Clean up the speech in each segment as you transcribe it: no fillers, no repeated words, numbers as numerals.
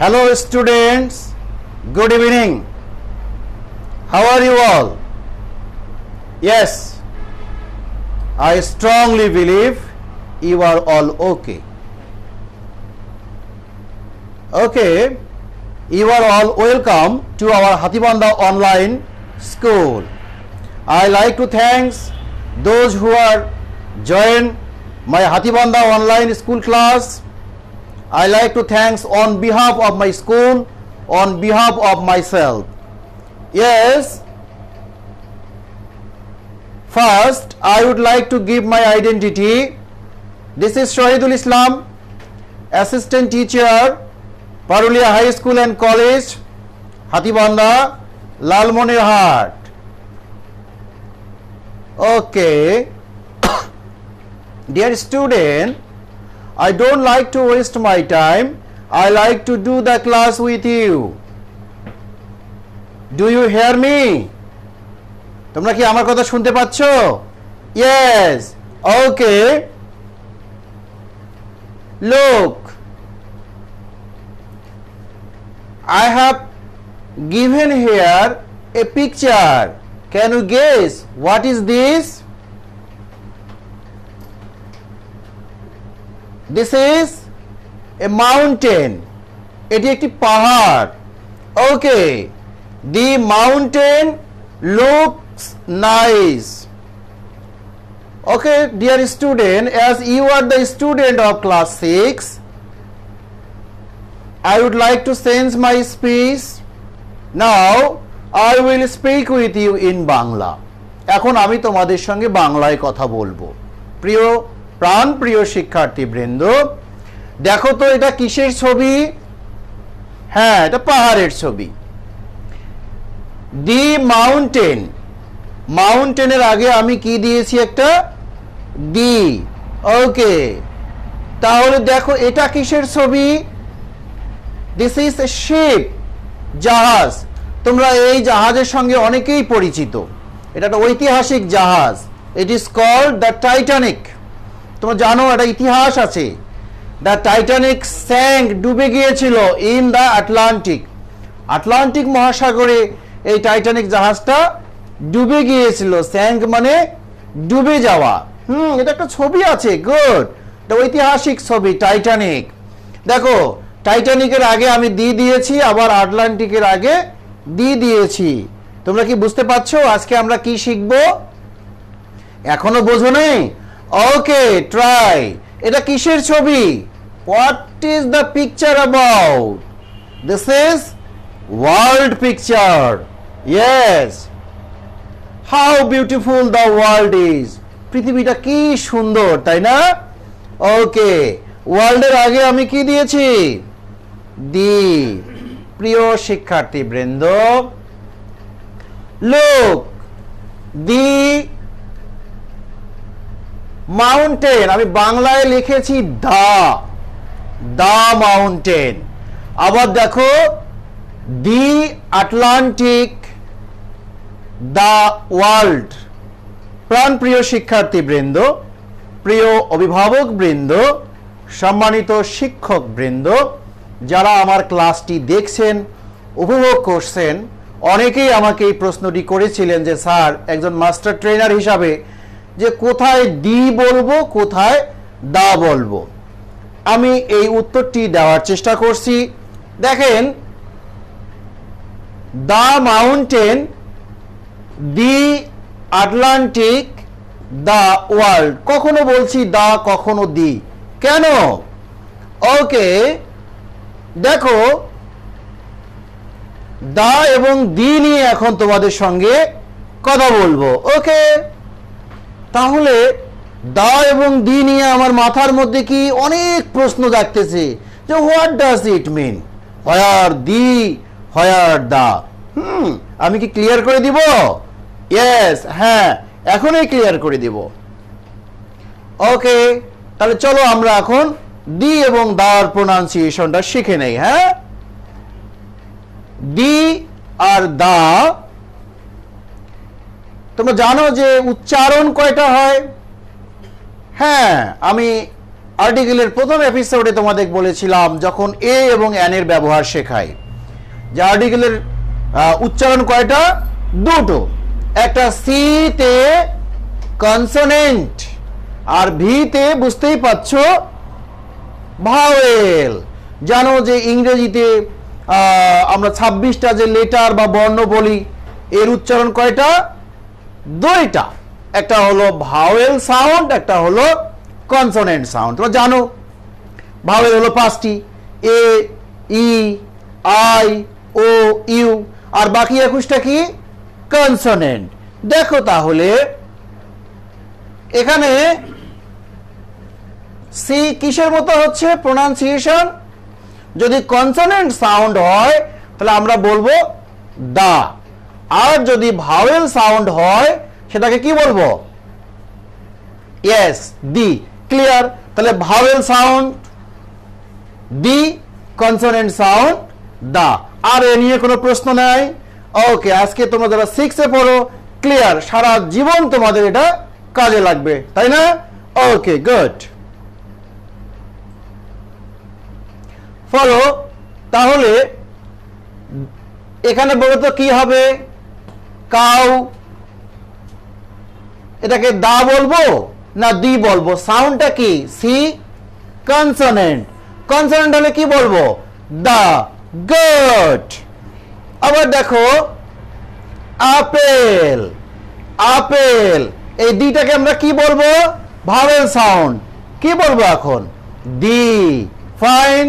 Hello students, good evening. How are you all? Yes, I strongly believe you are all okay. Okay, you are all welcome to our Hathibanda online school. I like to thank those who are joined my Hathibanda online school class. I like to thank on behalf of my school, on behalf of myself. Yes, first I would like to give my identity. This is Shahidul Islam, assistant teacher, Parulia High School and College, Hathibanda, Lalmonirhat. Okay, dear student, I don't like to waste my time. I like to do the class with you. Do you hear me? তোমরা কি আমার কথা শুনতে পাচ্ছো? Yes. Okay. Look. I have given here a picture. Can you guess what is this? This is a mountain. এটি একটি পাহাড়. Okay. The mountain looks nice. Okay, dear student, as you are the student of class 6, I would like to change my speech. Now, I will speak with you in Bangla. এখন আমি তোমাদের সঙ্গে বাংলায় কথা বলবো. প্রিয় প্রাণ প্রিয় শিক্ষার্থীবৃন্দ, দেখো তো এটা কিসের ছবি? হ্যাঁ, এটা পাহাড়ের ছবি। দি মাউন্টেন, মাউন্টেনের আগে আমি কি দিয়েছি? একটা ডি। ওকে, তাহলে দেখো এটা কিসের ছবি? দিস ইজ এ শিপ, জাহাজ। তোমরা এই জাহাজের সঙ্গে অনেকেই পরিচিত। এটা একটা ঐতিহাসিক জাহাজ। It is called the Titanic. তোমরা জানো এটা ইতিহাস আছে। দ্য টাইটানিক স্যাঙ্ক, ডুবে গিয়েছিল ইন দ্য আটলান্টিক। আটলান্টিক মহাসাগরে এই টাইটানিক জাহাজটা ডুবে গিয়েছিল। স্যাঙ্ক মানে ডুবে যাওয়া। এটা একটা ছবি আছে। গুড, এটা ঐতিহাসিক ছবি টাইটানিক। দেখো, টাইটানিকের আগে আমি দি দিয়েছি, আবার আটলান্টিকের আগে দি দিয়েছি। তোমরা কি বুঝতে পারছো আজকে আমরা কি শিখবো? এখনো বোঝো নেই? ওকে, ট্রাই। এটা কিসের ছবি? What is the picture about? This is world picture. Yes, how beautiful the world is. পৃথিবীটা কি সুন্দর, তাই না? ওকে, ওয়ার্ল্ডের আগে আমি কি দিয়েছি? দি। প্রিয় শিক্ষার্থীবৃন্দ, লুক, দি মাউন্টেন, আমি বাংলায় লিখেছি দা মাউন্টেন। আবার দেখো, দি আটলান্টিক, দা ওয়ার্ল্ড। প্রাণ প্রিয় শিক্ষার্থীবৃন্দ, প্রিয় অভিভাবক বৃন্দ, সম্মানিত শিক্ষক বৃন্দ, যারা আমার ক্লাসটি দেখছেন, উপভোগ করছেন, অনেকেই আমাকে এই প্রশ্নটি করেছিলেন যে স্যার, একজন মাস্টার ট্রেনার হিসাবে যে কোথায় দি বলবো, কোথায় দা বলবো। আমি এই উত্তরটি দেওয়ার চেষ্টা করছি। দেখেন, the mountain, the Atlantic, the world. কখনো বলছি দা, কখনো দি। কেন? ওকে, দেখো, দা এবং দি নিয়ে এখন তোমাদের সঙ্গে কথা বলবো। ওকে, তাহলে দা এবং দি নিয়ে আমার মাথার মধ্যে কি অনেক প্রশ্ন জাগতেছে যে হোয়াট ডাজ ইট মিন, হোয়ার দি, হোয়ার দা। আমি কি ক্লিয়ার করে দিব? ইয়েস, হ্যাঁ, এখনই ক্লিয়ার করে দিব। ওকে, তাহলে চলো আমরা এখন দি এবং দার প্রোনাউন্সিয়েশনটা শিখে নেই। হ্যাঁ, দি আর দা, তোমরা জানো যে উচ্চারণ কয়টা হয়? হ্যাঁ, আমি আর্টিকেলের প্রথম এপিসোডে তোমাদের বলেছিলাম যখন এ এবং এন এর ব্যবহার শেখাই, যে আর্টিকেলের উচ্চারণ কয়টা? দুটো, একটা সি তে কনসোনেন্ট আর ভি তে বুঝতেই পারছো ভাওয়েল। জানো যে ইংরেজিতে আমরা 26টা যে লেটার বা বর্ণ বলি, এর উচ্চারণ কয়টা? দুইটা, একটা হলো ভাওয়েল সাউন্ড, একটা হলো কনসোনেন্ট সাউন্ড। তোমরা জানো ভাওয়েল হলো 5টি, এ, ই, আই, ও, ইউ, আর বাকি 21টা কি? কনসোনেন্ট। দেখো তাহলে এখানে সি কিসের মতো হচ্ছে প্রোনাউন্সিয়েশন? যদি কনসোনেন্ট সাউন্ড হয় তাহলে আমরা বলবো দা, আর যদি ভাওয়েল সাউন্ড হয় সেটাকে কি বলবো? ইয়েস, দি। ক্লিয়ার? তাহলে ভাওয়েল সাউন্ড দি, কনসোনেন্ট সাউন্ড দা। আর এ নিয়ে কোনো প্রশ্ন নাই। ওকে, আজকে তোমরা যারা 6 এ পড়ো, ক্লিয়ার, সারা জীবন তোমাদের এটা কাজে লাগবে, তাই না? ওকে, গুড। ফলো। তাহলে এখানে বলো তো কি হবে? কাউ, এটাকে দা বলবো না দি বলবো? সাউন্ডটা কি? C, consonant. কনসোনেন্ট হলে কি বলবো? দা। গুড। আবার দেখো আপেল, আপেল, এই দিটাকে আমরা কি বলবো? Vowel sound. কি বলবো এখন? The. Fine,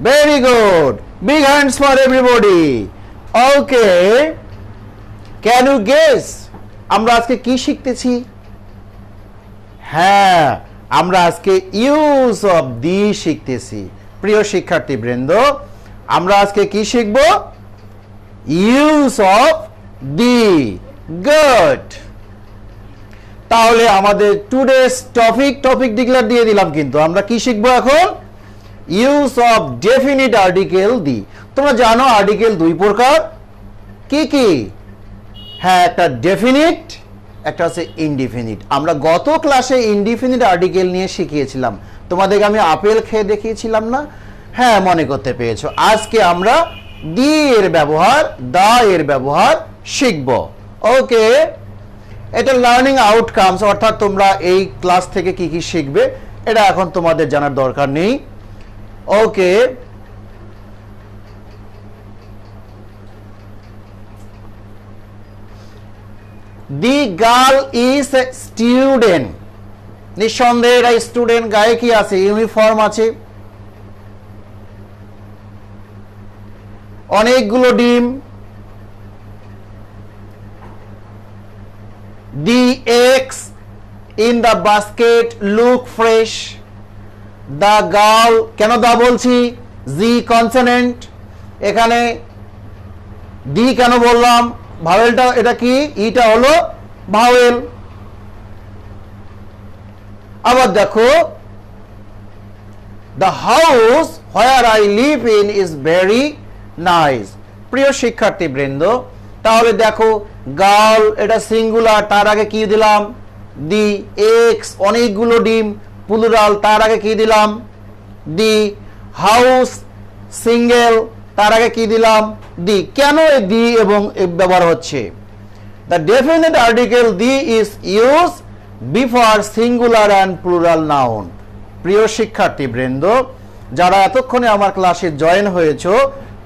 very good, big hands for everybody. Okay, can you guess আমরা আজকে কি শিখতেছি? হ্যাঁ, আমরা আজকে ইউজ অফ দি শিখতেছি। প্রিয় শিক্ষার্থী বৃন্দ, আমরা আজকে কি শিখব? Use of the. গুড। তাহলে আমাদের টুডেস টপিক ডিক্লেয়ার দিয়ে দিলাম, কিন্তু আমরা কি শিখবো এখন? Use of definite article the. তোমরা জানো আর্টিকেল দুই প্রকার, কি কি? হ্যাঁ, একটা ডেফিনিট, একটা হচ্ছে ইনডিফিনিট। আমরা গত ক্লাসে ইনডিফিনিট আর্টিকেল নিয়ে শিখিয়েছিলাম, তোমাদেরকে আমি আপেল খেয়ে দেখিয়েছিলাম না? হ্যাঁ, মনে করতে পেরেছো। আজকে আমরা দি এর ব্যবহার, দা এর ব্যবহার শিখব। ওকে, এটা লার্নিং আউটকামস, অর্থাৎ তোমরা এই ক্লাস থেকে কি কি শিখবে এটা এখন তোমাদের জানার দরকার নেই। Okay, the girl is a student. নিঃসন্দেহে এরা স্টুডেন্ট। গায়ে কি আছে? ইউনিফর্ম আছে। অনেকগুলো ডিম। The eggs in the basket look fresh. The girl, কেন দা বলছি? G consonant. এখানে দি কেন বললাম? ভাওয়েলটা, এটা কি? ইটা হলো ভাওয়েল। আবার দেখো, the house where I live in is very nice. প্রিয় শিক্ষার্থী বৃন্দ, তাহলে দেখো গার্ল এটা সিঙ্গুলার, তার আগে কি দিলাম? দি। এক্স অনেকগুলো ডিম, প্লুরাল, তার আগে কি দিলাম? দি। হাউস সিঙ্গেল, তার আগে কি দিলাম? দি। কেন এই দি এবং ব্যবহার হচ্ছে? The definite article the is use before singular and plural noun. প্রিয় শিক্ষার্থী বৃন্দ, যারা এতক্ষণে আমার ক্লাসে জয়েন হয়েছো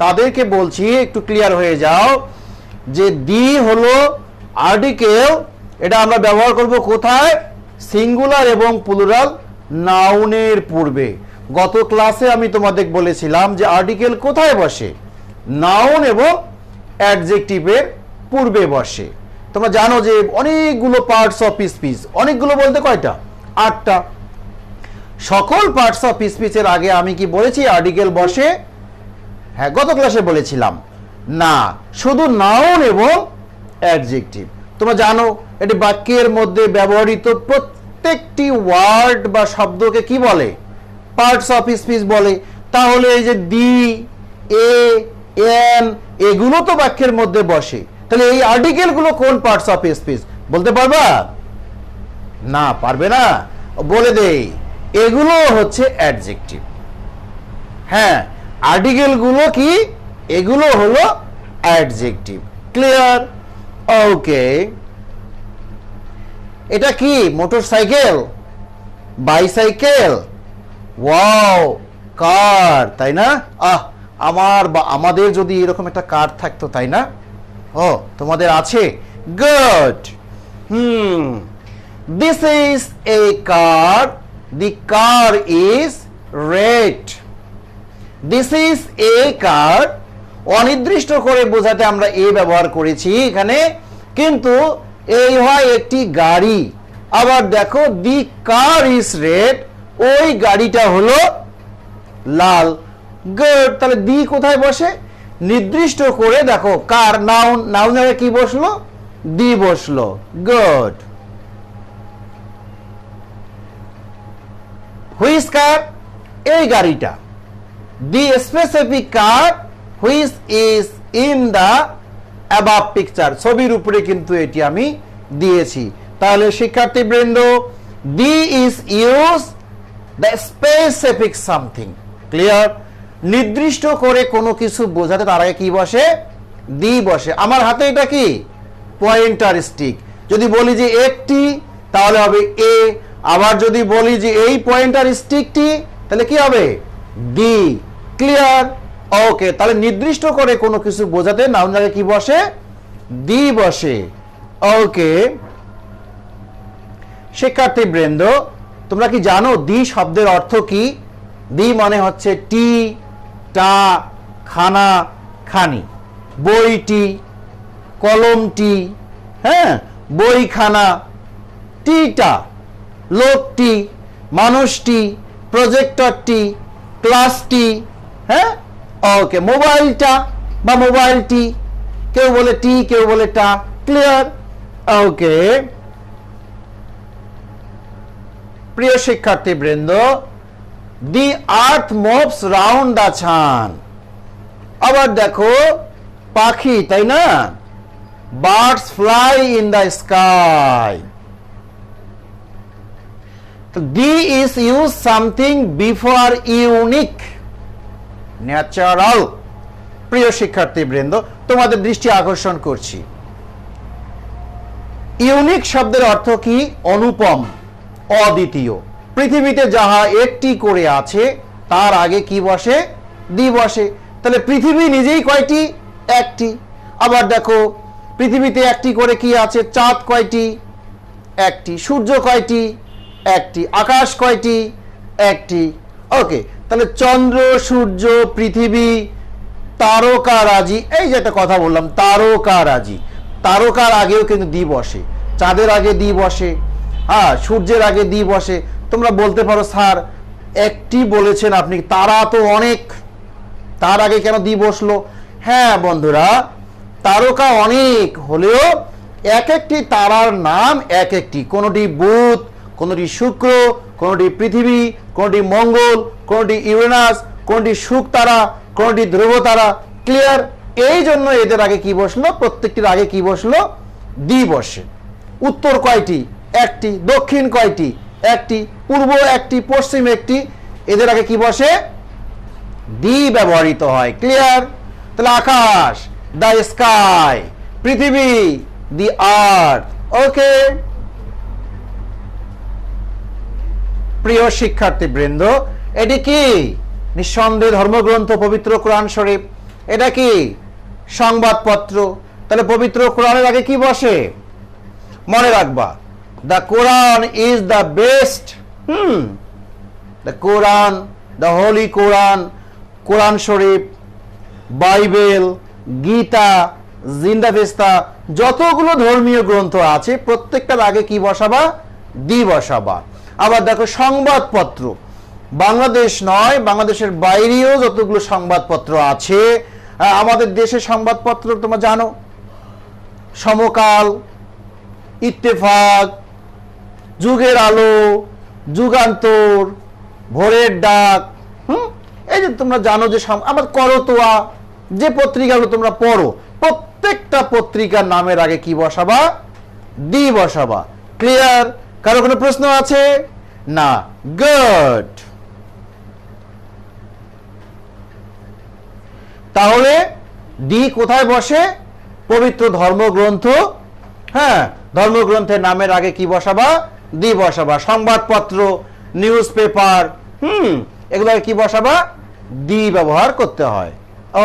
তাদেরকে বলছি একটু ক্লিয়ার হয়ে যাও যে দি হলো আর্টিকেল, এটা আমরা ব্যবহার করব কোথায়? সিঙ্গুলার এবং প্লুরাল নাউনের পূর্বে। গত ক্লাসে আমি তোমাদের বলেছিলাম যে আর্টিকেল কোথায় বসে? নাউন এবং অ্যাডজেক্টিভের পূর্বে বসে। তোমরা জানো যে অনেকগুলো পার্টস অফ স্পিচ, অনেকগুলো বলতে কয়টা? 8টা। সকল পার্টস অফ স্পিচের আগে আমি কি বলেছি আর্টিকেল বসে? হ্যাঁ, গত ক্লাসে বলেছিলাম না, শুধু নাউন এবং অ্যাডজেক্টিভ। তোমরা জানো এটি বাক্যের মধ্যে ব্যবহৃত প্রত্যেকটি ওয়ার্ড বা শব্দকে কি বলে? পার্টস অফ স্পিচ বলে। তাহলে এই যে দি, এ, এন, এগুলো তো বাক্যের মধ্যে বসে। তাহলে এই আর্টিকেল গুলো কোন পার্টস অফ স্পিচ বলতে পারবা? না, পারবে না। বলে দেই, এগুলো হচ্ছে অ্যাডজেক্টিভ। হ্যাঁ, আর্টিকেল গুলো কি, এগুলো হলো অ্যাডজেক্টিভ। ক্লিয়ার? ওকে, এটা কি মোটরসাইকেল, বাইসাইকেল, ওয়াও কার, তাই না? আমার বা আমাদের যদি এরকম একটা কার থাকতো, তাই না? ও, তোমাদের আছে, good. This is a car, the car is red. This is a car, অনির্দিষ্ট করে বোঝাতে আমরা এ ব্যবহার করেছি এখানে, কিন্তু এই হয় একটি গাড়ি। আবার দেখো, দি কার ইজ রেড, ওই গাড়িটা হলো লাল। গুড, তাহলে দি কোথায় বসে? নির্দিষ্ট করে দেখো, কার নাউন, নাউনের কি বসলো? দি বসলো। গুড। হুইচ কার, এই গাড়িটা। The specific car which is in the above picture, ছবির উপরে কিন্তু এটি আমি দিয়েছি। তাহলে শিক্ষার্থীবৃন্দ, the is use the specific something. Clear? নির্দিষ্ট করে কোনো কিছু বোঝাতে তার আগে কি বসে? দি বসে। আমার হাতে এটা কি? Pointer stick. যদি বলি যে একটি, তাহলে হবে এ। আবার যদি বলি যে এই পয়েন্টার স্টিকটি, তাহলে কি হবে? দি। ক্লিয়ার? ওকে, তাহলে নির্দিষ্ট করে কোনো কিছু বোঝাতে নাউন আগে কি বসে? দি বসে। ওকে শিক্ষার্থীবৃন্দ, তোমরা কি জানো দি শব্দের অর্থ কি? দি মানে হচ্ছে টি, টা, খানা, খানি, বইটি, কলমটি, হ্যাঁ, বইখানা, টিটা, লোকটি, মানুষটি, প্রজেক্টরটি, ক্লাসটি, হ্যাঁ, ওকে, মোবাইলটা বা মোবাইলটি, কেউ বলে টি, কেউ বলে টা। ক্লিয়ার? ওকে প্রিয় শিক্ষার্থীবৃন্দ, the earth moves round the sun. আবার দেখো, পাখি, তাই না? Birds fly in the sky. The is use something before unique, natural. প্রিয় শিক্ষার্থীবৃন্দ, তোমাদের দৃষ্টি আকর্ষণ করছি, ইউনিক শব্দের অর্থ কি? অনুপম, অদ্বিতীয়। পৃথিবীতে যাহা একটি করে আছে তার আগে কি বসে? দি বসে। তাহলে পৃথিবী নিজেই কয়টি? একটি। আবার দেখো, পৃথিবীতে একটি করে কি আছে? চাঁদ কয়টি? একটি। সূর্য কয়টি? একটি। আকাশ কয়টি? একটি। ওকে, তাহলে চন্দ্র, সূর্য, পৃথিবী, তারকারাজি, এই যে একটা কথা বললাম, তারকারাজি, তারকার আগেও কিন্তু দি বসে, চাঁদের আগে দি বসে, হ্যাঁ, সূর্যের আগে দি বসে। তোমরা বলতে পারো স্যার একটি বলেছেন আপনি, তারা তো অনেক, তার আগে কেন দি বসলো? হ্যাঁ বন্ধুরা, তারকা অনেক হলেও এক একটি তারার নাম এক একটি, কোনটি বুধ, কোনটি শুক্র, কোনটি পৃথিবী, কোনটি মঙ্গল, কোনটি ইউরেনাস, কোনটি শুক তারা, কোনটি ধ্রুব তারা। ক্লিয়ার? এই জন্য এদের আগে কি বসলো? প্রত্যেকটির আগে কি বসলো? দি বসে। উত্তর কয়টি? একটি। দক্ষিণ কয়টি? একটি। পূর্ব একটি, পশ্চিম একটি। এদের আগে কি বসে? দি ব্যবহৃত হয়। ক্লিয়ার? তাহলে আকাশ, দ্য স্কাই, পৃথিবী, দি আর্থ। ওকে প্রিয় শিক্ষার্থীবৃন্দ, এটি কি? নিঃসন্দেহে ধর্মগ্রন্থ পবিত্র কোরআন শরীফ। এটা কি? সংবাদপত্র। তাহলে পবিত্র কোরআনের আগে কি বসে? মনে রাখবা, the Quran is the best. The Quran, the holy Quran, Quran Sharif, Bible, Gita, জিন্দাফেস্তা, যতগুলো ধর্মীয় গ্রন্থ আছে প্রত্যেকটার আগে কি বসাবা? দি বসাবা। আবার দেখো, সংবাদপত্র, বাংলাদেশ নয়, বাংলাদেশের বাইরেও যতগুলো সংবাদপত্র আছে, আমাদের দেশের সংবাদপত্র তোমরা জানো, সমকাল, ইত্তেফাক, যুগের আলো, যুগান্তর, ভোরের ডাক, এই যে তোমরা জানো যে আমার করতোয়া, যে পত্রিকাগুলো তোমরা পড়ো, প্রত্যেকটা পত্রিকার নামের আগে কি বসাবা? দি বসাবা। ক্লিয়ার? কারো কোনো প্রশ্ন আছে? না, গুড। তাহলে ডি কোথায় বসে? পবিত্র ধর্মগ্রন্থ। হ্যাঁ, ধর্মগ্রন্থের নামের আগে কি বসাবা? ডি বসাবা। সংবাদপত্র, নিউজ পেপার, এগুলো কি বসাবা? ডি ব্যবহার করতে হয়।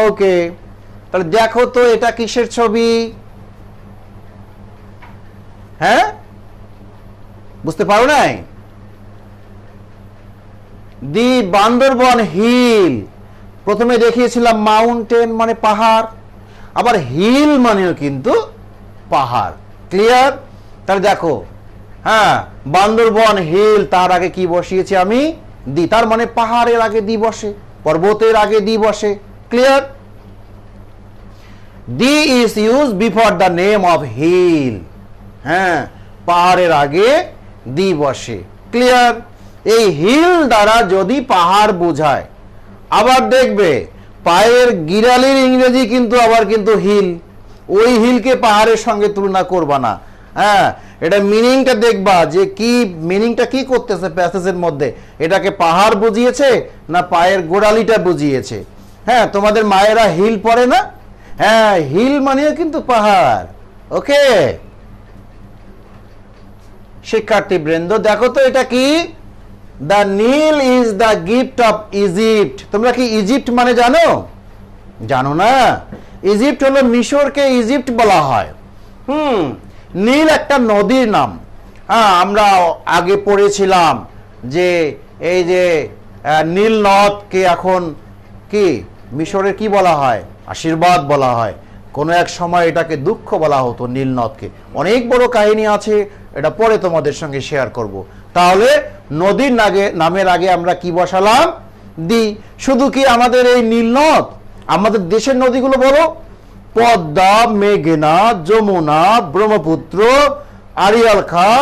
ওকে, তাহলে দেখো তো এটা কিসের ছবি? হ্যাঁ, বুঝতে পারো নাই? দি বান্দরবন হিল। প্রথমে দেখিয়েছিলাম মাউন্টেন মানে পাহাড়, আবার হিল মানেও কিন্তু পাহাড়। ক্লিয়ার? তাহলে দেখো, হ্যাঁ, বান্দরবন হিল, তার আগে কি বসিয়েছি আমি? দি। তার মানে পাহাড়ের আগে দি বসে, পর্বতের আগে দি বসে। Clear? The is use before the name of hill. হ্যাঁ, পাহাড়ের আগে দি বসে। ক্লিয়ার? এই হিল দ্বারা যদি পাহাড় বোঝায়, আবার দেখবে পায়ের গিরালির ইংরেজি কিন্তু আবার কিন্তু হিল। ওই হিলকে পাহাড়ের সঙ্গে তুলনা করবা না। হ্যাঁ, এটা মিনিংটা দেখবা যে কি মিনিংটা কি করতেছে প্যাসেজের মধ্যে। এটাকে পাহাড় বুঝিয়েছে না পায়ের গোড়ালিটা বুঝিয়েছে? হ্যাঁ, তোমাদের মায়েরা হিল পরে না? হ্যাঁ, হিল মানেও কিন্তু পাহাড়। ওকে শিক্ষার্থী বৃন্দ, দেখো তো এটা কি? The Nile is the gift of Egypt. তোমরা কি ইজিপ্ট মানে জানো? জানো না? ইজিপ্ট হলো মিশরকে ইজিপ্ট বলা হয়। নীল একটা নদীর নাম। হ্যাঁ, আমরা আগে পড়েছিলাম যে এই যে নীল নদকে এখন কি মিশরের কি বলা হয়? আশীর্বাদ বলা হয়। কোনো এক সময় এটাকে দুঃখ বলা হতো নীল নদকে। অনেক বড় কাহিনী আছে, এটা পরে তোমাদের সঙ্গে শেয়ার করব। তাহলে নদীর নামের আগে আমরা কি বসালাম? দি। শুধু কি আমাদের এই নীল নদ, আমাদের দেশের নদীগুলো বলো, পদ্মা, মেঘনা, যমুনা, ব্রহ্মপুত্র, আড়িয়াল খাঁ,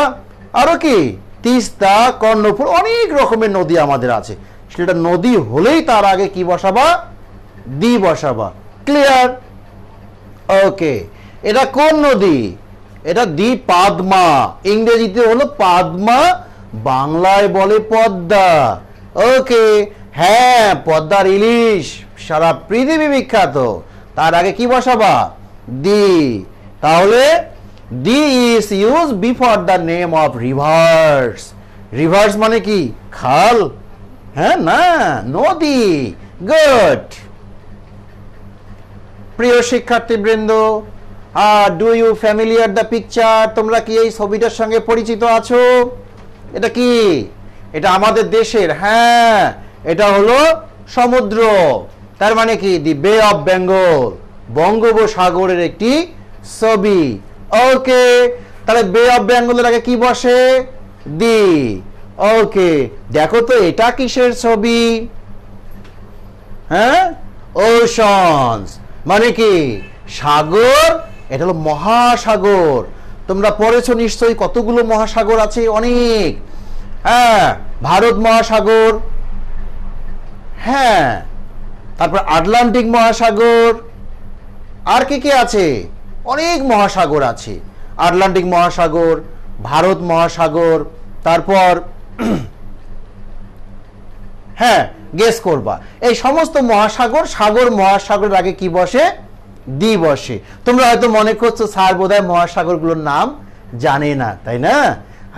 আরো কি তিস্তা, কর্ণফুল, অনেক রকমের নদী আমাদের আছে। সেটা নদী হলেই তার আগে কি বসাবা? দি বসাবা। ক্লিয়ার? ওকে, এটা কোন নদী? এটা দি পাদমা। ইংরেজিতে হলো পাদমা, বাংলায় বলে পদ্মা। ওকে, হ্যাঁ, পদ্মার ইলিশ সারা পৃথিবী বিখ্যাত। তার আগে কি বসাবা? দি। তাহলে the is use before the name of rivers. Rivers মানে কি? খাল? হ্যাঁ, না, নদী। গুড। প্রিয় শিক্ষার্থী বৃন্দ, do you familiar the picture? তোমরা কি এই ছবিটার সঙ্গে পরিচিত আছো? এটা কি? এটা আমাদের দেশের, হ্যাঁ, এটা হলো সমুদ্র। তার মানে কি? দি বে অফ বেঙ্গল, বঙ্গোপসাগরের একটি ছবি। ওকে, তাহলে বে অফ বেঙ্গলের আগে কি বসে? দি। ওকে, দেখো তো এটা কিসের ছবি? হ্যাঁ, ওশনস মানে কি? সাগর। এটা হলো মহাসাগর। তোমরা পড়েছো নিশ্চয়ই, কতগুলো মহাসাগর আছে, অনেক। হ্যাঁ, ভারত মহাসাগর, হ্যাঁ, তারপর আটলান্টিক মহাসাগর, আর কি কি আছে? অনেক মহাসাগর আছে। আটলান্টিক মহাসাগর, ভারত মহাসাগর, তারপর হ্যাঁ, গেস করবা। এই সমস্ত মহাসাগর, মহাসাগরের আগে কি বসে? দি বসে। তোমরা হয়তো মনে করছো স্যার বোধহয় মহাসাগরগুলোর নাম জানে না, তাই না?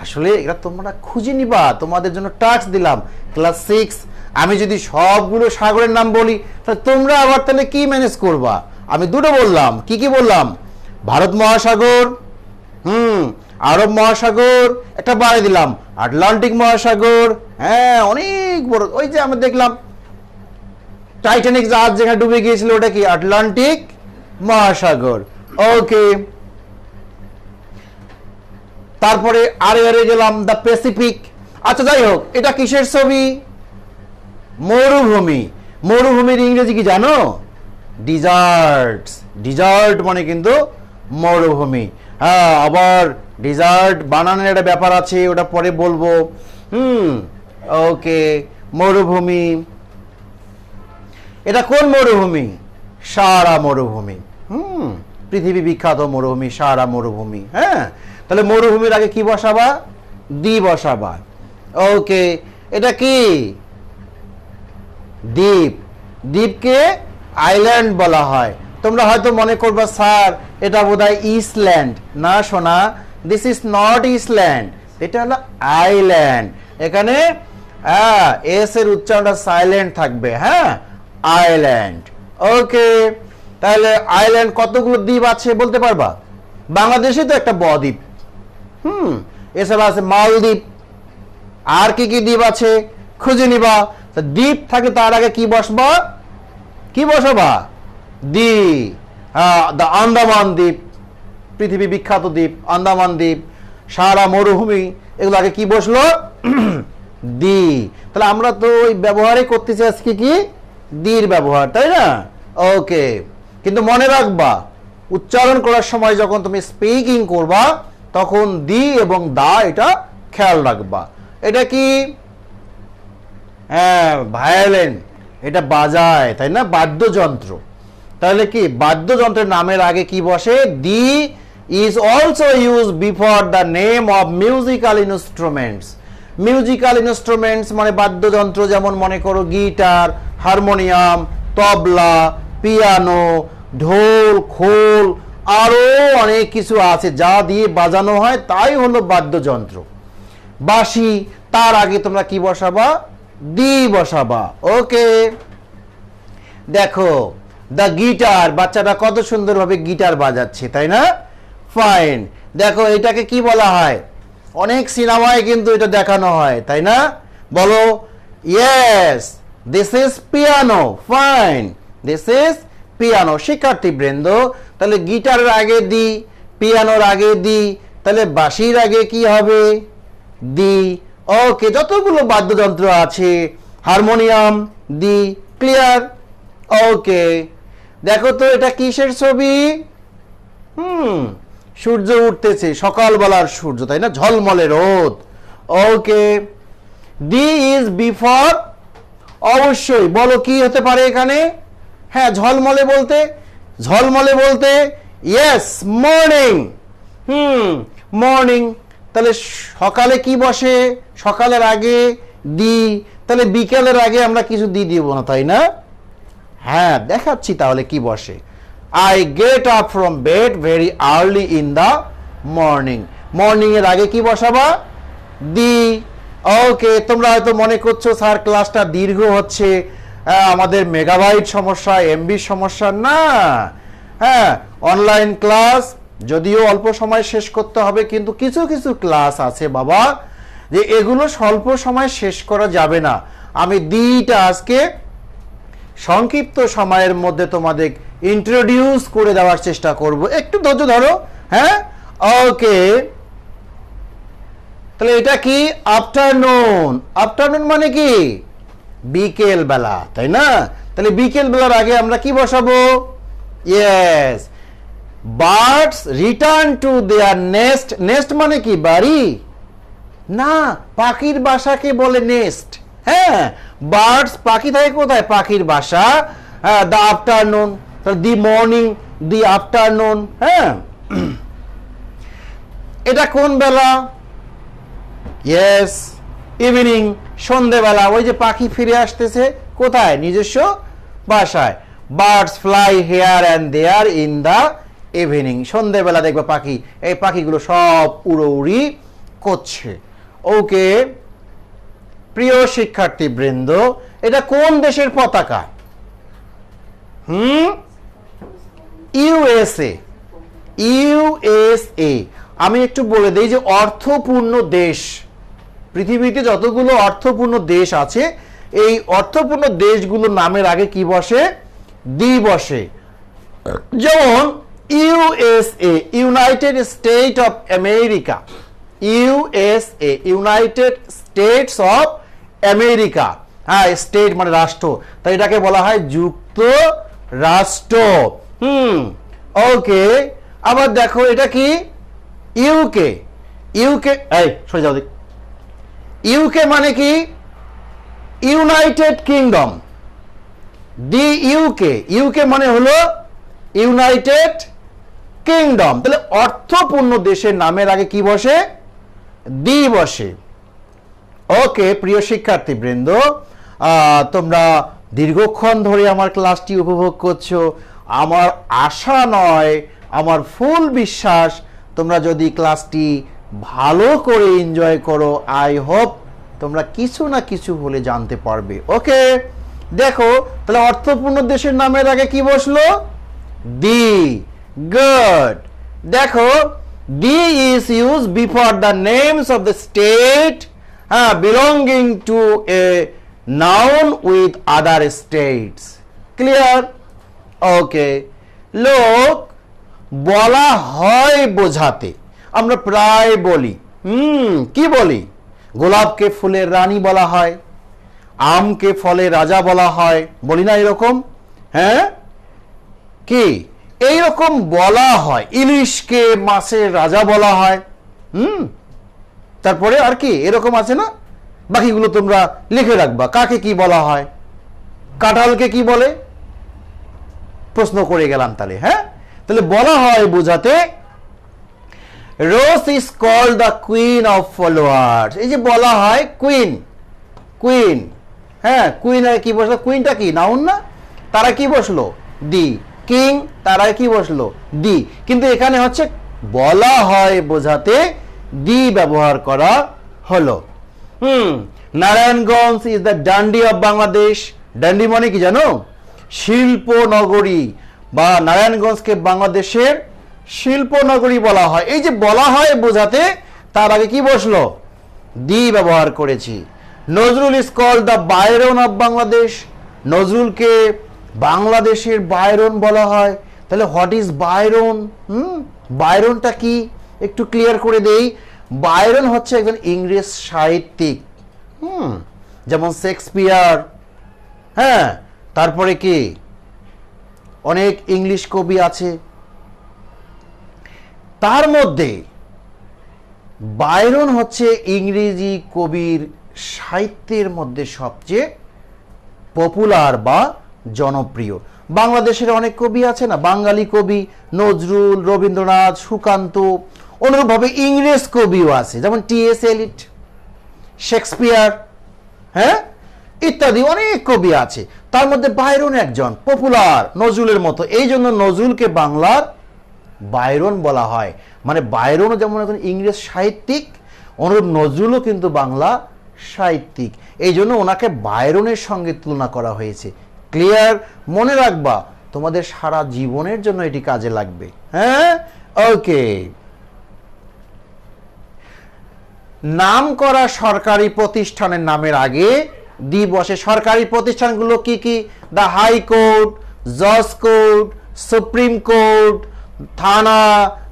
আসলে এটা তোমরা খুঁজে নিবা, তোমাদের জন্য টাস্ক দিলাম ক্লাস 6। আমি যদি সবগুলো সাগরের নাম বলি তাহলে তোমরা আবার তাহলে কি ম্যানেজ করবা? আমি দুটো বললাম, কি কি বললাম? ভারত মহাসাগর, আরব মহাসাগর, একটা বাড়ি দিলাম আটলান্টিক মহাসাগর। হ্যাঁ, অনেক বড়। ওই যে আমরা দেখলাম টাইটানিক জাহাজ যেখানে ডুবে গিয়েছিল, ওটা কি? আটলান্টিক মহাসাগর। ওকে, তারপরে আরে গেলাম দ্য প্যাসিফিক। আচ্ছা, যাই হোক, এটা কিসের ছবি? মরুভূমি। মরুভূমির ইংরেজি কি জানো? ডিজার্টস। ডিজার্ট মানে কিন্তু মরুভূমি। হ্যাঁ, আবার ডিজার্ট বানানোর একটা ব্যাপার আছে, ওটা পরে বলবো। ওকে, মরুভূমি। এটা কোন মরুভূমি? সাহারা মরুভূমি। পৃথিবী বিখ্যাত মরুভূমি সাহারা মরুভূমি। হ্যাঁ, তাহলে মরুভূমির আগে কি বসাবা? দি বসাবা। ওকে, এটা কি? দ্বীপ। দ্বীপকে আইল্যান্ড বলা হয়। তোমরা হয়তো মনে করবা স্যার এটা বোধহয় ইসল্যান্ড। না সোনা, দিস ইজ নট ইসল্যান্ড, এটা হলো আইল্যান্ড। এখানে এস এর উচ্চারণটা সাইলেন্ট থাকবে। হ্যাঁ, আইল্যান্ড। ওকে, তাহলে আইল্যান্ড কতগুলো দ্বীপ আছে বলতে পারবা? বাংলাদেশে তো একটা বদ্বীপ। এছাড়া আছে মালদ্বীপ। আর কি কি দ্বীপ আছে খুঁজে নিবা। দ্বীপ থাকে তার আগে কি বসবা? কি বসাবা? দ্বি। দ্য আন্দামান দ্বীপ, পৃথিবী বিখ্যাত দ্বীপ আন্দামান দ্বীপ, সারা মরুভূমি, এগুলো আগে কি বসলো? দ্বি। তাহলে আমরা তো ওই ব্যবহারই করতেছি আজকে কি দ্বির ব্যবহার, তাই না? ওকে, কিন্তু মনে রাখবা উচ্চারণ করার সময় যখন তুমি স্পিকিং করবা তখন দি এবং দা এটা খেয়াল রাখবা। এটা কি? হ্যাঁ, ভায়োলিন, এটা বাজায়, তাই না? বাদ্যযন্ত্র। তাহলে কি বাদ্যযন্ত্রের নামের আগে কি বসে? The is also use before the name of musical instruments. Musical instruments মানে বাদ্যযন্ত্র, যেমন মনে করো গিটার, হারমোনিয়াম, তবলা, পিয়ানো, ঢোল, খোল, আরো অনেক কিছু আছে যা দিয়ে বাজানো হয়, তাই হলো বাদ্যযন্ত্র। বাঁশি, তার আগে তোমরা কি বসাবা? দি বসাবা। ওকে, দেখো দ্য গিটার, বাচ্চাটা কত সুন্দরভাবে গিটার বাজাচ্ছে, তাই না? ফাইন। দেখো এটাকে কি বলা হয়? অনেক সিনেমায় কিন্তু এটা দেখানো হয়, তাই না? বলো yes, this is piano. Fine, this is piano. শিক্ষার্থী বৃন্দ, তাহলে গিটারের আগে দি, পিয়ানোর আগে দি, তাহলে বাঁশির আগে কি হবে? দি। ওকে, যতগুলো বাদ্যযন্ত্র আছে, হারমোনিয়াম, দি। ক্লিয়ার? ওকে, দেখো তো এটা কিসের ছবি? সূর্য উঠতেছে, সকালবেলার সূর্য, তাই না? ঝলমলে রোদ। ওকে, দি ইজ বিফোর, অবশ্যই বলো কি হতে পারে এখানে? হ্যাঁ, ঝলমলে বলতে, ঝলমলে বলতে ইয়েস, মর্নিং। মর্নিং। তাহলে সকালে কি বসে? সকালের আগে দি। তাহলে বিকেলের আগে আমরা কিছু দি দিব না, তাই না? হ্যাঁ, দেখাচ্ছি তাহলে কি বসে। I get up from bed very early in the morning. Morning এর আগে কি বসাবা? দি। ওকে, তোমরা হয়তো মনে করছো স্যার ক্লাসটা দীর্ঘ হচ্ছে, আমাদের মেগাবাইট সমস্যা, এমবি সমস্যা। না, হ্যাঁ, অনলাইন ক্লাস যদিও অল্প সময় শেষ করতে হবে, কিন্তু কিছু কিছু ক্লাস আছে বাবা যে এগুলো স্বল্প সময় শেষ করা যাবে না। আমি দিটা আজকে সংক্ষিপ্ত সময়ের মধ্যে তোমাদের ইন্ট্রোডিউস করে দেওয়ার চেষ্টা করব। একটু ধৈর্য ধরো। হ্যাঁ, ওকে, তাহলে এটা কি? আফটারনুন। আফটারনুন মানে কি? বিকেল বেলা, তাই না? তাহলে বিকেল বেলার আগে আমরা কি বসাবো? Yes, birds return to their nest. Nest মানে কি? বাড়ি না, পাখির বাসাকে বলে নেস্ট। হ্যাঁ, বার্ডস, পাখি থাকে কোথায়? পাখির বাসা। হ্যাঁ, the afternoon, the morning, the afternoon. হ্যাঁ, এটা কোন বেলা? ইয়েস, ইভিনিং, সন্ধেবেলা। ওই যে পাখি ফিরে আসতেছে কোথায়? নিজস্ব বাসায়। Birds fly here and there in the evening. সন্ধেবেলা দেখবে পাখি, এই পাখিগুলো সব উড়োউড়ি করছে। ওকে, প্রিয় শিক্ষার্থী বৃন্দ, এটা কোন দেশের পতাকা? ইউএসএ। ইউএসএ। আমি একটু বলে দিই যে অর্থপূর্ণ দেশ, পৃথিবীতে যতগুলো অর্থপূর্ণ দেশ আছে, এই অর্থপূর্ণ দেশগুলোর নামের আগে কি বসে? দি বসে। যেমন USA, United state of America. USA, United states of America. হ্যাঁ, স্টেট মানে রাষ্ট্র, তাই এটাকে বলা হয় যুক্ত রাষ্ট্র। ওকে, আবার দেখো এটা কি? ইউকে। ইউকে, এই সরে যাও। ইউকে মানে কি? United kingdom. The UK, UK মানে হলো ইউনাইটেড কিংডম। তাহলে অর্থপূর্ণ দেশের নামের আগে কি বসে? দি বসে। ওকে প্রিয় শিক্ষার্থীবৃন্দ, তোমরা দীর্ঘক্ষণ ধরে আমার ক্লাসটি উপভোগ করছো। আমার আশা নয়, আমার ফুল বিশ্বাস তোমরা যদি ক্লাসটি ভালো করে এনজয় করো, আই হোপ তোমরা কিছু না কিছু হলে জানতে পারবে। ওকে, দেখো তাহলে অর্থপূর্ণ দেশের নামের আগে কি বসলো? দি। গুড। দেখো, the is use before the names of the state belonging to a noun with other states. Clear? Okay. লোক বলা হয় বোঝাতে আমরা প্রায় বলি, কি বলি? গোলাপকে ফুলের রানী বলা হয়, আমকে ফলের রাজা বলা হয়, বলি না এরকম? হ্যাঁ, কি এইরকম বলা হয়। ইলিশকে মাছের রাজা বলা হয়। তারপরে আর কি এরকম আছে না? বাকিগুলো তোমরা লিখে রাখবা, কাকে কি বলা হয়। কাঁঠালকে কি বলে? প্রশ্ন করে গেলাম তাহলে। হ্যাঁ, তাহলে বলা হয় বোঝাতে rose is called the queen of flowers. এই যে বলা হয় কুইন, কুইন, হ্যাঁ কুইন কি বসলো? কুইনটা কি নাউন না? তারা কি বসলো? দি। কিং, তারা কি বসলো? দি। কিন্তু এখানে হচ্ছে বলা হয় বোঝাতে দি ব্যবহার করা হলো। Narayanganj is the Dundee of Bangladesh. Dundee মানে কি জানো? শিল্প নগরী, বা নারায়ণগঞ্জকে বাংলাদেশের শিল্প নগরী বলা হয়। এই যে বলা হয় বোঝাতে তার আগে কি বসলো? দি ব্যবহার করেছি। Nazrul is called the Byron of Bangladesh. নজরুলকে বাংলাদেশের বায়রন বলা হয়। তাহলে হোয়াট ইজ বায়রন? বায়রনটা কি একটু ক্লিয়ার করে দেই। বায়রন হচ্ছে একজন ইংরেজ সাহিত্যিক, যেমন শেক্সপিয়ার, হ্যাঁ, তারপরে কি অনেক ইংলিশ কবি আছে, তার মধ্যে বায়রন হচ্ছে ইংরেজি কবির সাহিত্যের মধ্যে সবচেয়ে পপুলার বা জনপ্রিয়। বাংলাদেশের অনেক কবি আছে না, বাঙালি কবি নজরুল, রবীন্দ্রনাথ, সুকান্ত, অনুরূপভাবে ইংরেজ কবিও আছে, যেমন টি.এস. এলিট, শেক্সপিয়ার, হ্যাঁ, ইত্যাদি অনেক কবি আছে। তার মধ্যে বায়রন একজন পপুলার, নজরুলের মতো। এই জন্য নজরুলকে বাংলার বায়রন বলা হয়। মানে বায়রনও যেমন একজন ইংরেজ সাহিত্যিক, অনুরূপ নজরুলও কিন্তু বাংলা সাহিত্যিক। এই জন্য ওনাকে বায়রনের সঙ্গে তুলনা করা হয়েছে। ক্লিয়ার? মনে রাখবা, তোমাদের সারা জীবনের জন্য এটি কাজে লাগবে। হ্যাঁ, ওকে। নাম করা সরকারি প্রতিষ্ঠানের নামের আগে দি বসে। সরকারি প্রতিষ্ঠানগুলো কি কি? দ্য হাইকোর্ট, জজ কোর্ট, সুপ্রিম কোর্ট, থানা,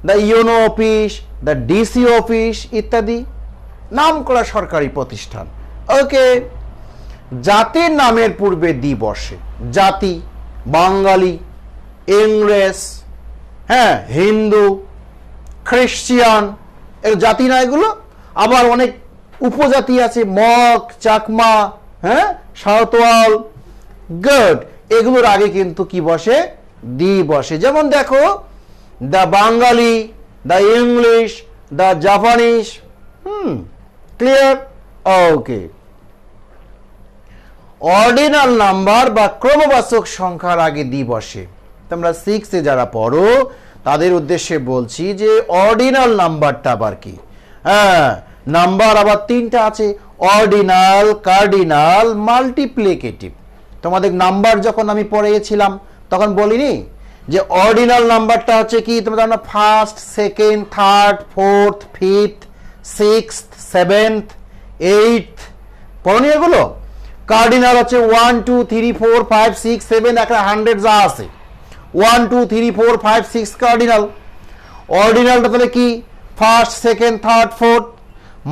the YONO office, the DC office ইত্যাদি নাম করা সরকারি প্রতিষ্ঠান। ওকে। জাতির নামের পূর্বে দি বসে। জাতি, বাঙালি, ইংরেজ, হ্যাঁ, হিন্দু, খ্রিস্টান, এর জাতি না এগুলো। আবার অনেক উপজাতি আছে, মগ, চাকমা, হ্যাঁ, সাঁওতাল। গুড। এগুলোর আগে কিন্তু কি বসে? দি বসে। যেমন দেখো, the Bengali, the English, the Japanese. Clear? Okay. Ordinal number বা ক্রমবাচক সংখ্যার আগে দি বসে। তোমরা 6 এ যারা পড়ো তাদের উদ্দেশ্যে বলছি যে অর্ডিনাল নাম্বারটা আবার কি। হ্যাঁ, নাম্বার আবার 3টা আছে, অর্ডিনাল, কার্ডিনাল, মাল্টিপ্লিকেটিভ। তোমাদের নাম্বার যখন আমি পড়িয়েছিলাম তখন বলিনি যে অর্ডিনাল নাম্বারটা হচ্ছে কি? তোমরা জানো, first, second, third, fourth, fifth, sixth, seventh, eighth, পড়নি এগুলো? কার্ডিনাল হচ্ছে 1 2 3 4 5 6 7, একটা 100 যা আছে 1 2 3 4 5 6 কার্ডিনাল। অর্ডিনালটা তাহলে কি? First, second, third, fourth.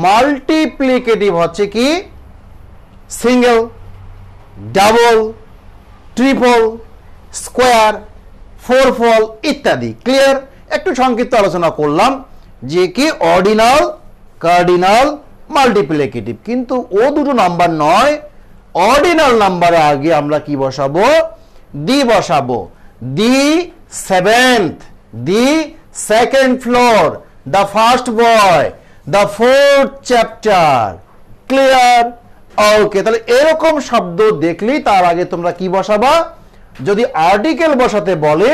Multiplicative হচ্ছে কি? সিঙ্গেল, ডাবল, ট্রিপল, স্কোয়ার, ফোরফল ইত্যাদি। ক্লিয়ার? একটু সংক্ষিপ্ত আলোচনা করলাম যে কি অর্ডিনাল, কার্ডিনাল, মাল্টিপ্লিকেটিভ। কিন্তু ও দুটো নাম্বার নয়। অর্ডিনাল নাম্বারের আগে আমরা কি বসাবো? দি বসাবো। The seventh, the second floor, the first boy, the fourth chapter. Clear? Okay, তাহলে এরকম শব্দ দেখলেই তার আগে তোমরা কি বসাবা? যদি আর্টিকেল বসাতে বলে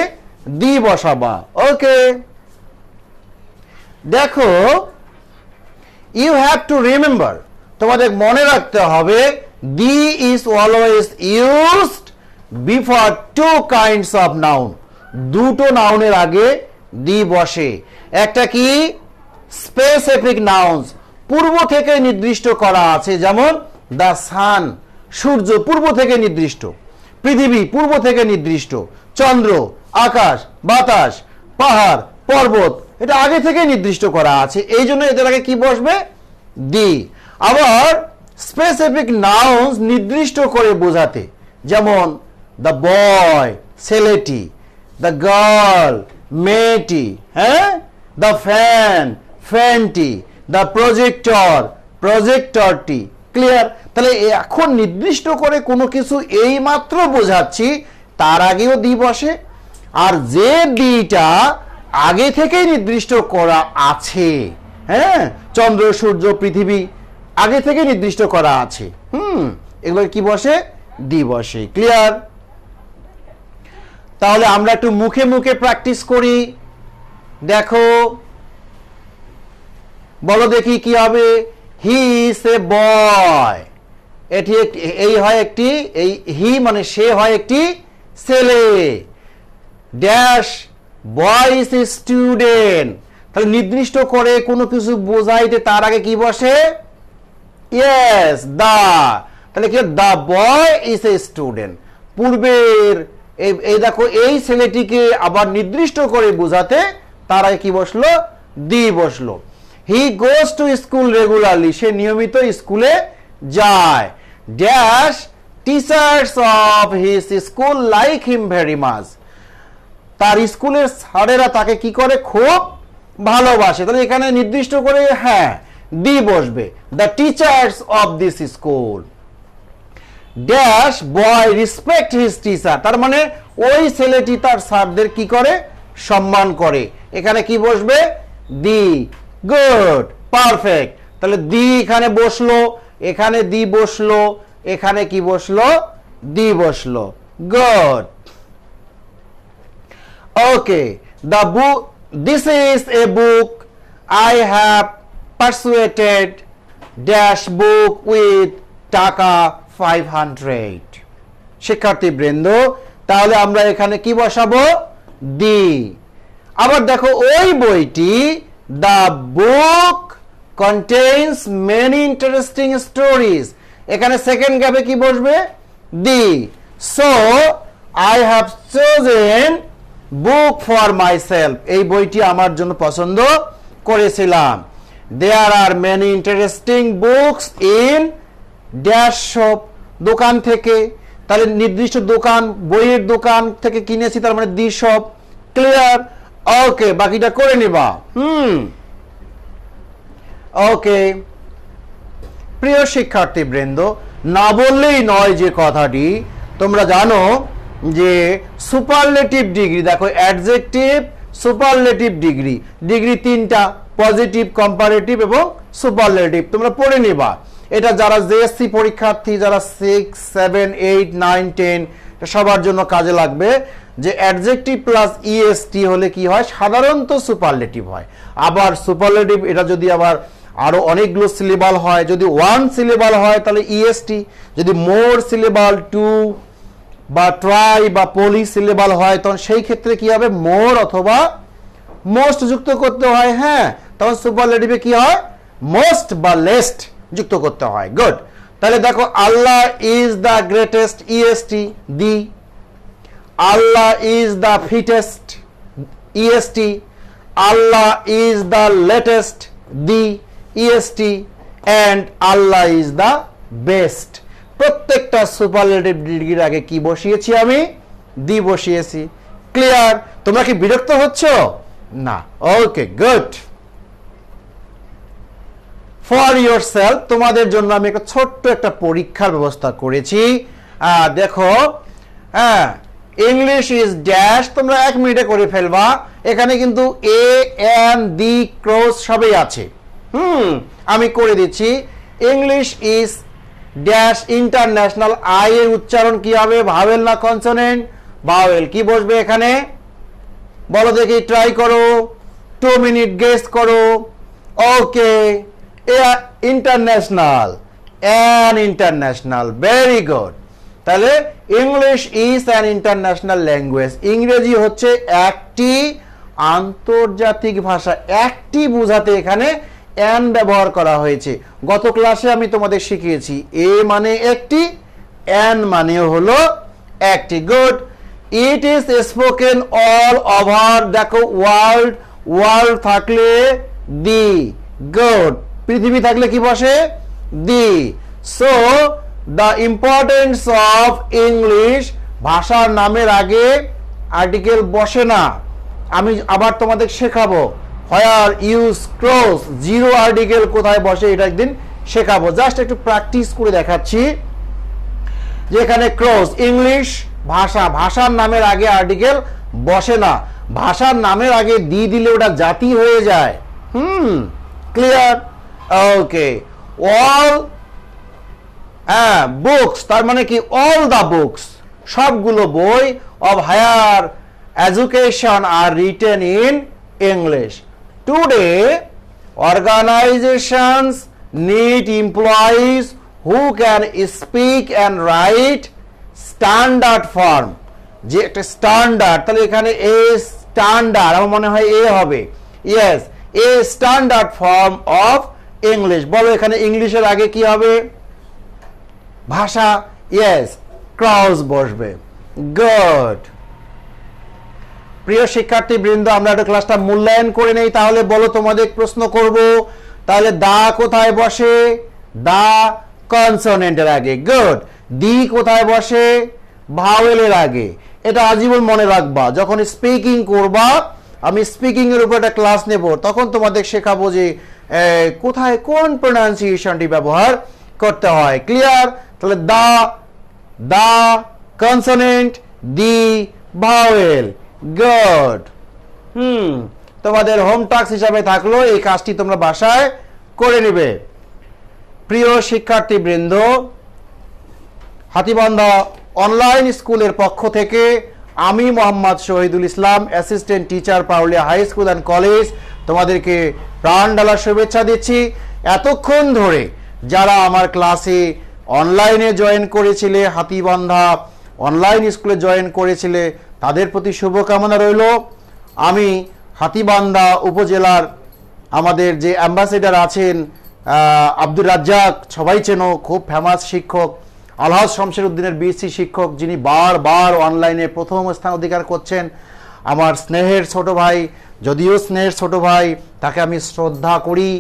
দি বসাবা। ওকে, দেখো, ইউ হ্যাভ টু রিমেম্বার, তোমাদের মনে রাখতে হবে the is always used before two kinds of noun. দুটো নাউনের আগে দি বসে। একটা কি? স্পেসিফিক নাউন্স, পূর্ব থেকে নির্দিষ্ট করা আছে, যেমন দ্য সান, সূর্য পূর্ব থেকে নির্দিষ্ট, পৃথিবী পূর্ব থেকে নির্দিষ্ট, চন্দ্র, আকাশ, বাতাস, পাহাড়, পর্বত, এটা আগে থেকে নির্দিষ্ট করা আছে, এই জন্য এদের আগে কি বসবে? দি। আবার স্পেসিফিক নাউন্স নির্দিষ্ট করে বোঝাতে, যেমন দ্য বয়, ছেলেটি, দ্য গার্ল, মেয়েটি, হ্যাঁ, দ্য ফ্যান, ফ্যানটি, দ্য প্রজেক্টর, প্রজেক্টরটি। ক্লিয়ার? তাহলে এখন নির্দিষ্ট করে কোনো কিছু এই মাত্র বোঝাচ্ছি, তার আগেও দি বসে। আর যে দিটা আগে থেকেই নির্দিষ্ট করা আছে, হ্যাঁ, চন্দ্র, সূর্য, পৃথিবী আগে থেকে নির্দিষ্ট করা আছে, এগুলো কি বসে? দি বসে। ক্লিয়ার? তাহলে আমরা একটু মুখে মুখে প্র্যাকটিস করি। দেখো, বলো দেখি কি হবে? হি ইজ এ বয়, এটি এই হয় একটি, এই হি মানে সে হয় একটি ছেলে। Dash boy is a student, তাহলে নির্দিষ্ট করে কোনো কিছু বোঝাইতে তার আগে কি বসে? ইয়েস, দা। তাহলে কি? দা বয় ইজ এ স্টুডেন্ট। পূর্বের এই দেখো, এই ছেলেটিকে আবার নির্দিষ্ট করে বোঝাতে তার আগে কি বসলো? দি বসলো। হি গোজ টু স্কুল রেগুলারলি, সে নিয়মিত স্কুলে যায়। Dash teachers of his school like him very much, তার স্কুলের স্যারেরা তাকে কি করে? খুব ভালোবাসে। তাহলে এখানে নির্দিষ্ট করে হ্যাঁ দি বসবে, the teachers of this school. Dash boy respect his teacher, তার মানে ওই ছেলেটি তার স্যারদের কি করে? সম্মান করে। এখানে কি বসবে? দি। Good, perfect. তাহলে দি এখানে বসলো, এখানে দি বসলো, এখানে কি বসলো? দি বসলো। Good. Okay, the book, this is a book I have persuaded dash book with টাকা 500। শিক্ষার্থী বৃন্দ, তাহলে আমরা এখানে কি বসাবো? দি। আবার দেখো, ওই বইটি, the book contains many interesting stories, এখানে সেকেন্ড গ্যাপে কি বসবে? The. So I have chosen book for myself, এই বইটি আমার জন্য পছন্দ করেছিলাম। There are many interesting books in dash shop, দোকান থেকে, তাহলে নির্দিষ্ট দোকান, বইয়ের দোকান থেকে কিনেছি, তার মানে দি শপ। ক্লিয়ার? ওকে, বাকিটা করে নিবা। ওকে, প্রিয় শিক্ষার্থী বৃন্দ, না বললেই নয় যে কথাটি তোমরা জানো যে সুপারলেটিভ ডিগ্রি, দেখো অ্যাডজেক্টিভ, সুপারলেটিভ ডিগ্রি, ডিগ্রি তিনটা, পজিটিভ, কম্পারেটিভ এবং সুপারলেটিভ, তোমরা পড়ে নিবা। এটা যারা জেএসসি পরীক্ষার্থী, যারা 6, 7, 8, 9, 10 সবার জন্য কাজে লাগবে, যে অ্যাডজেক্টিভ প্লাস ইএসটি হলে কি হয়? সাধারণত সুপারলেটিভ হয়। আবার সুপারলেটিভ এটা যদি আবার আরো অনেকগুলো সিলেবাল হয়, যদি 1 সিলেবাল হয় তাহলে ইএসটি, যদি মোর সিলেবাল 2 বা ট্রাই বা পলি সিলেবাল হয় তখন সেই ক্ষেত্রে কি হবে? মোর অথবা মোস্ট যুক্ত করতে হয়। হ্যাঁ, তখন সুপারলেটিভে কি হয়? মোস্ট বা লেস্ট যুক্ত করতে হয়। গুড। তাহলে দেখো, Allah is the greatest, EST, the. Allah is the fittest, EST. Allah is the latest, the, EST. And Allah is the best. প্রত্যেকটা সুপারলেটিভ ডিগ্রির আগে কি বসিয়েছি আমি? দি বসিয়েছি। ক্লিয়ার? তোমরা কি বিরক্ত হচ্ছ? না। ওকে, গুড। ফর ইয়োরসেলফ, তোমাদের জন্য আমি একটা ছোট্ট একটা পরীক্ষার ব্যবস্থা করেছি। দেখো, হ্যাঁ, ইংলিশ ইজ ড্যাশ, তোমরা 1 মিনিটে করে ফেলবা। এখানে কিন্তু এ, এন, দি, ক্রস সবই আছে। আমি করে দিচ্ছি। English is dash international. I এর উচ্চারণ কি হবে, ভাওয়েল না কনসোনেন্ট? ভাওয়েল। কি বসবে এখানে বলো দেখি, ট্রাই করো, 2 মিনিট গেস করো। Okay, international, an international, very good. তাহলে English is an international language, ইংরেজি হচ্ছে একটি আন্তর্জাতিক ভাষা। একটি বোঝাতে এখানে অ্যান ব্যবহার করা হয়েছে। গত ক্লাসে আমি তোমাদের শিখিয়েছি এ মানে একটি, অ্যান মানে হলো একটি। Good. It is spoken all over, দেখো ওয়ার্ল্ড, ওয়ার্ল্ড থাকলে দি, গুড। পৃথিবী থাকলে কি বসে, the. So the importance of English, ভাষার নামের আগে আর্টিকেল বসে না। আমি আবার তোমাদের শেখাবো হোয়ার ইউজ ক্রস, জিরো আর্টিকেল কোথায় বসে এটা একদিন শেখাবো। জাস্ট একটু প্র্যাকটিস করে দেখাচ্ছি যে এখানে ক্রস, ইংলিশ ভাষা, ভাষার নামের আগে আর্টিকেল বসে না। ভাষার নামের আগে দি দিলে ওটা জাতি হয়ে যায়। ক্লিয়ার? ওকে। অল, হ্যাঁ, বুকস তার মানে কি, অল দ্য বুকস, সবগুলো বই of higher education are written in English. Today organizations need employees who can speak and write standard form, যে একটা স্ট্যান্ডার্ড, তাহলে এখানে এ স্ট্যান্ডার্ড, আমার মনে হয় এ হবে। Yes, A standard form of English. বলো এখানে ইংলিশের আগে কি হবে, ভাষা। ইয়েস, ক্রস বসবে। গুড। প্রিয় শিক্ষার্থী বৃন্দ, আমরা একটা ক্লাসটা মূল্যায়ন করে নেই। তাহলে বলো, তোমাদের প্রশ্ন করব, তাহলে দা কোথায় বসে, দা কনসোনেন্টের আগে। গুড। দি কোথায় বসে, ভাওয়েলের আগে। এটা আজীবন মনে রাখবা, যখন স্পিকিং করবা, আমি স্পিকিং এর উপর একটা ক্লাস নেব, তখন তোমাদের শেখাবো যে কোথায় কোন প্রোনাউন্সিয়েশনটি ব্যবহার করতে হয়। ক্লিয়ার? তাহলে দা, দা কনসোনেন্ট, দি ভাওয়েল। গুড। তোমাদের হোম টাস্ক হিসাবে থাকলো, এই কাজটি তোমরা বাসায় করে নেবে। প্রিয় শিক্ষার্থী বৃন্দ, হাতীবান্ধা অনলাইন স্কুলের পক্ষ থেকে আমি Mohammad Shahidul Islam, assistant teacher, Paruliya high school and college, তোমাদেরকে প্রাণ ঢালা শুভেচ্ছা দিচ্ছি। এতক্ষণ ধরে যারা আমার ক্লাসে অনলাইনে জয়েন করেছিলে, হাতীবান্ধা অনলাইন স্কুলে জয়েন করেছিলে, তাদের প্রতি শুভকামনা রইল। আমি হাতীবান্ধা উপজেলার আমাদের যে অ্যাম্বাসেডার আছেন আব্দুর রাজ্জাক, সবাই চেনো, খুব ফেমাস শিক্ষক, আলহাজ শমশের উদ্দিনের বিএসসি শিক্ষক, যিনি বারবার অনলাইনে প্রথম স্থান অধিকার করছেন। আমার স্নেহের ছোট ভাই, যদিও স্নেহের ছোট ভাই, তাকে আমি শ্রদ্ধা করি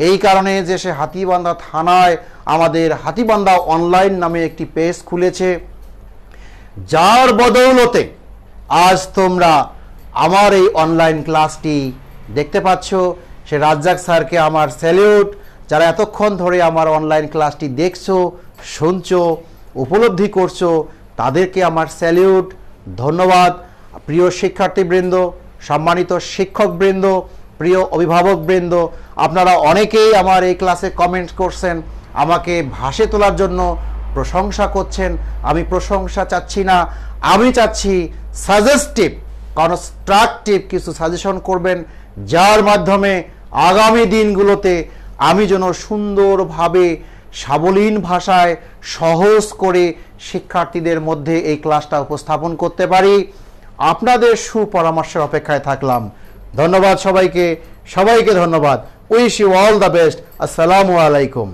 এই কারণে যে সে হাতীবান্ধা থানায় আমাদের হাতীবান্ধা অনলাইন নামে একটি পেজ খুলেছে, যার বদৌলতে আজ তোমরা আমার এই অনলাইন ক্লাসটি দেখতে পাচ্ছ। সে রাজ্জাক স্যারকে আমার স্যালিউট। যারা এতক্ষণ ধরে আমার অনলাইন ক্লাসটি দেখছো, শুনছো, উপলব্ধি করছো, তাদেরকে আমার স্যালিউট, ধন্যবাদ। প্রিয় শিক্ষার্থীবৃন্দ, সম্মানিত শিক্ষকবৃন্দ, প্রিয় অভিভাবকবৃন্দ, আপনারা অনেকেই আমার এই ক্লাসে কমেন্ট করছেন, আমাকে ভাসে তোলার জন্য প্রশংসা করছেন। আমি প্রশংসা চাচ্ছি না, আমি চাচ্ছি সাজেস্টিভ, কনস্ট্রাকটিভ কিছু সাজেশন করবেন, যার মাধ্যমে আগামী দিনগুলোতে আমি যেন সুন্দরভাবে সাবলীন ভাষায় সহজ করে শিক্ষার্থীদের মধ্যে এই ক্লাসটা উপস্থাপন করতে পারি। আপনাদের সুপরামর্শের অপেক্ষায় থাকলাম। ধন্যবাদ সবাইকে, সবাইকে ধন্যবাদ। Wish you all the best. আসসালামু আলাইকুম।